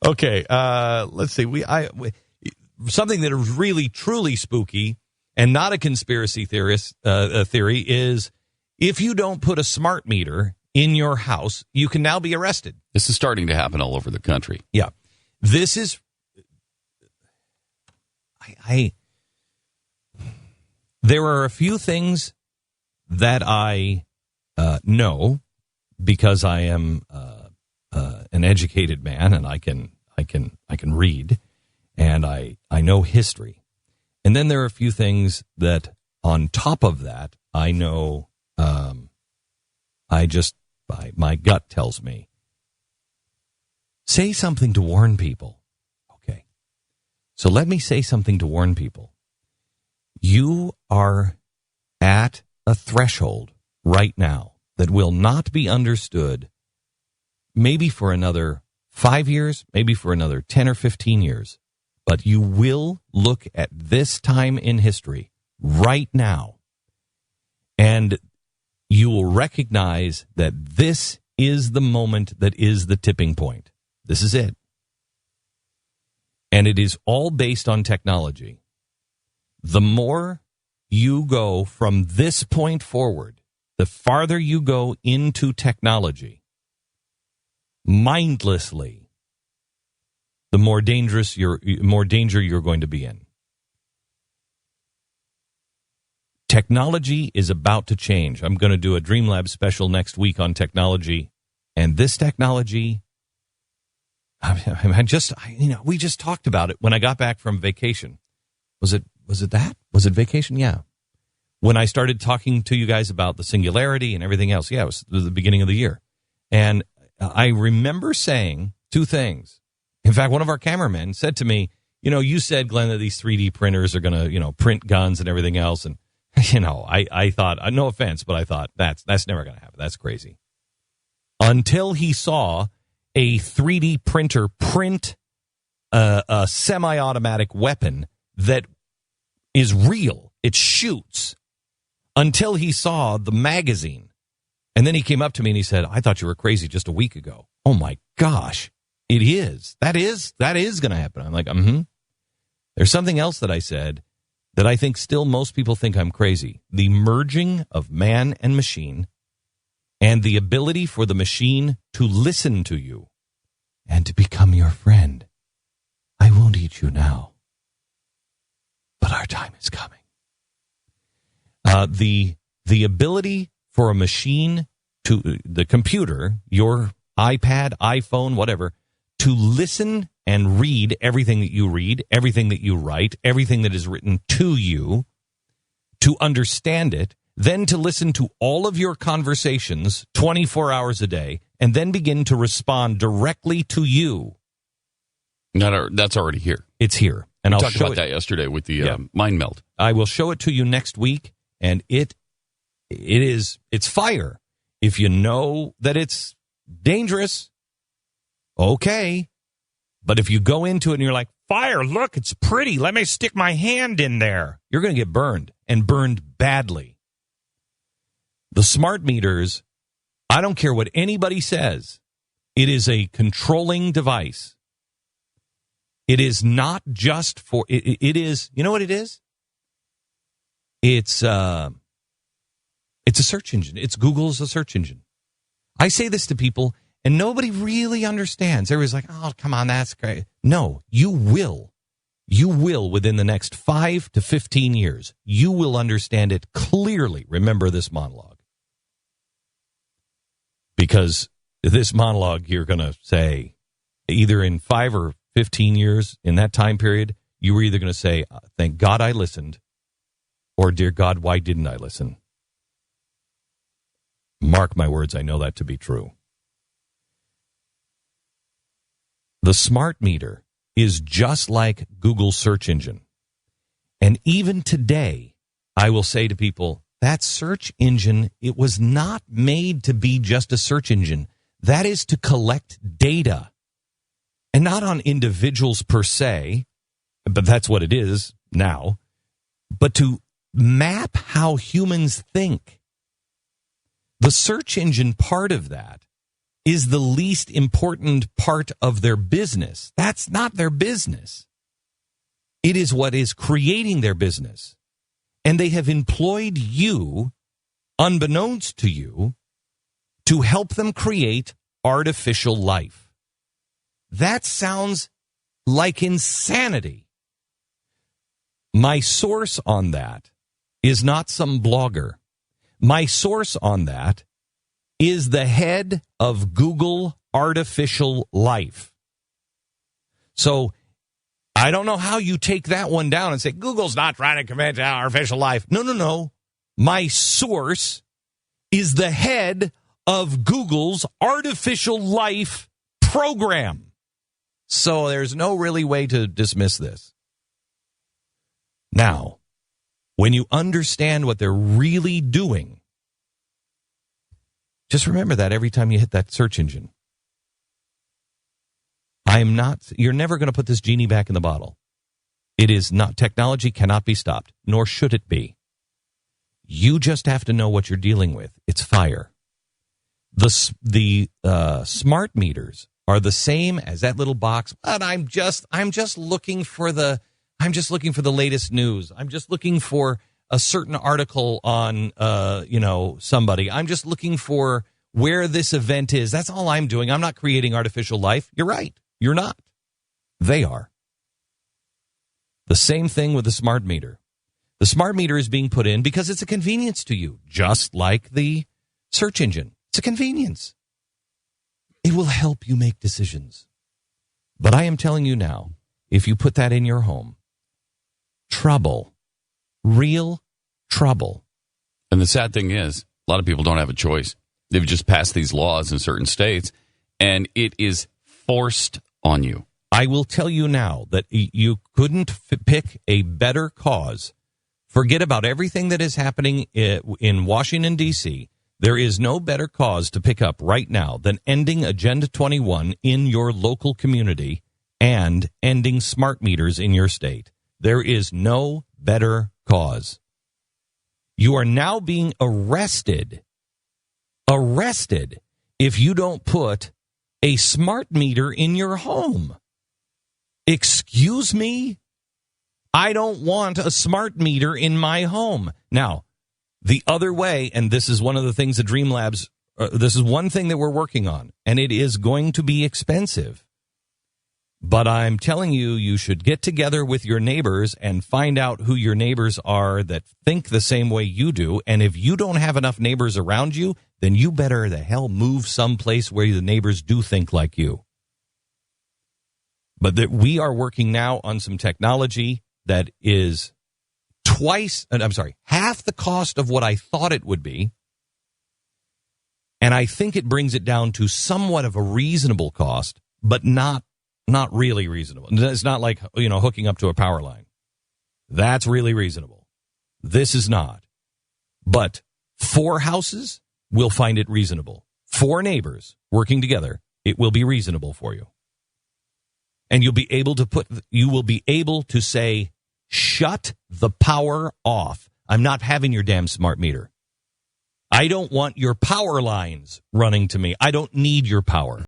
Okay, let's see. Something that is really, truly spooky and not a conspiracy theory is if you don't put a smart meter in your house, you can now be arrested. This is starting to happen all over the country. Yeah. This is... There are a few things that I know because I am an educated man and I can read and I know history. And then there are a few things that on top of that I know my gut tells me say something to warn people. Okay. So let me say something to warn people. You are at a threshold right now that will not be understood maybe for another 5 years, maybe for another 10 or 15 years. But you will look at this time in history right now, and you will recognize that this is the moment that is the tipping point. This is it. And it is all based on technology. The more you go from this point forward, the farther you go into technology, mindlessly, the more danger you're going to be in. Technology is about to change. I'm going to do a DreamLab special next week on technology, and this technology, we just talked about it when I got back from vacation. Was it that? Was it vacation? Yeah. When I started talking to you guys about the singularity and everything else, yeah, it was the beginning of the year. And I remember saying two things. In fact, one of our cameramen said to me, you said, Glenn, that these 3D printers are going to, print guns and everything else. And, I thought, no offense, but I thought that's never going to happen. That's crazy. Until he saw a 3D printer print a semi-automatic weapon that is real. It shoots. Until he saw the magazine. And then he came up to me and he said, I thought you were crazy just a week ago. Oh my gosh. It is. That is going to happen. I'm like, There's something else that I said that I think still most people think I'm crazy. The merging of man and machine and the ability for the machine to listen to you and to become your friend. I won't eat you now, but our time is coming. The ability for a machine to, the computer, your iPad, iPhone, whatever, to listen and read everything that you read, everything that you write, everything that is written to you, to understand it, then to listen to all of your conversations 24 hours a day, and then begin to respond directly to you. That's already here. It's here. And we I'll talked show about that yesterday with the mind meld. I will show it to you next week, and it's fire. If you know that it's dangerous, okay. But if you go into it and you're like, fire, look, it's pretty. Let me stick my hand in there. You're going to get burned, and burned badly. The smart meters, I don't care what anybody says. It is a controlling device. It is not just for, it is, you know what it is? It's a search engine. It's Google's a search engine. I say this to people, and nobody really understands. Everybody's like, oh, come on, that's great. No, you will. You will within the next 5 to 15 years. You will understand it clearly. Remember this monologue. Because this monologue, you're going to say, either in 5 or 15 years, in that time period, you were either going to say, thank God I listened, or dear God, why didn't I listen? Mark my words, I know that to be true. The smart meter is just like Google's search engine. And even today, I will say to people, that search engine, it was not made to be just a search engine. That is to collect data. And not on individuals per se, but that's what it is now, but to map how humans think. The search engine part of that is the least important part of their business. That's not their business. It is what is creating their business. And they have employed you, unbeknownst to you, to help them create artificial life. That sounds like insanity. My source on that is not some blogger. My source on that is the head of Google Artificial Life. So I don't know how you take that one down and say, Google's not trying to convince artificial life. No. My source is the head of Google's Artificial Life program. So there's no really way to dismiss this. Now, when you understand what they're really doing, just remember that every time you hit that search engine. You're never going to put this genie back in the bottle. It is not, technology cannot be stopped, nor should it be. You just have to know what you're dealing with. It's fire. The smart meters are the same as that little box, but I'm just looking for the latest news. I'm just looking for a certain article on somebody. I'm just looking for where this event is. That's all I'm doing. I'm not creating artificial life. You're right. You're not. They are. The same thing with the smart meter. The smart meter is being put in because it's a convenience to you, just like the search engine. It's a convenience. It will help you make decisions. But I am telling you now, if you put that in your home, trouble, real trouble. And the sad thing is, a lot of people don't have a choice. They've just passed these laws in certain states, and it is forced on you. I will tell you now that you couldn't pick a better cause. Forget about everything that is happening in Washington, D.C. There is no better cause to pick up right now than ending Agenda 21 in your local community and ending smart meters in your state. There is no better cause. You are now being arrested if you don't put a smart meter in your home. Excuse me? I don't want a smart meter in my home. Now, the other way, and this is one of the things that Dream Labs, this is one thing that we're working on, and it is going to be expensive. But I'm telling you, you should get together with your neighbors and find out who your neighbors are that think the same way you do. And if you don't have enough neighbors around you, then you better the hell move someplace where the neighbors do think like you. But that we are working now on some technology that is half the cost of what I thought it would be. And I think it brings it down to somewhat of a reasonable cost, but not really reasonable. It's not like, hooking up to a power line. That's really reasonable. This is not. But 4 houses will find it reasonable. 4 neighbors working together, it will be reasonable for you. And you will be able to say, shut the power off. I'm not having your damn smart meter. I don't want your power lines running to me. I don't need your power.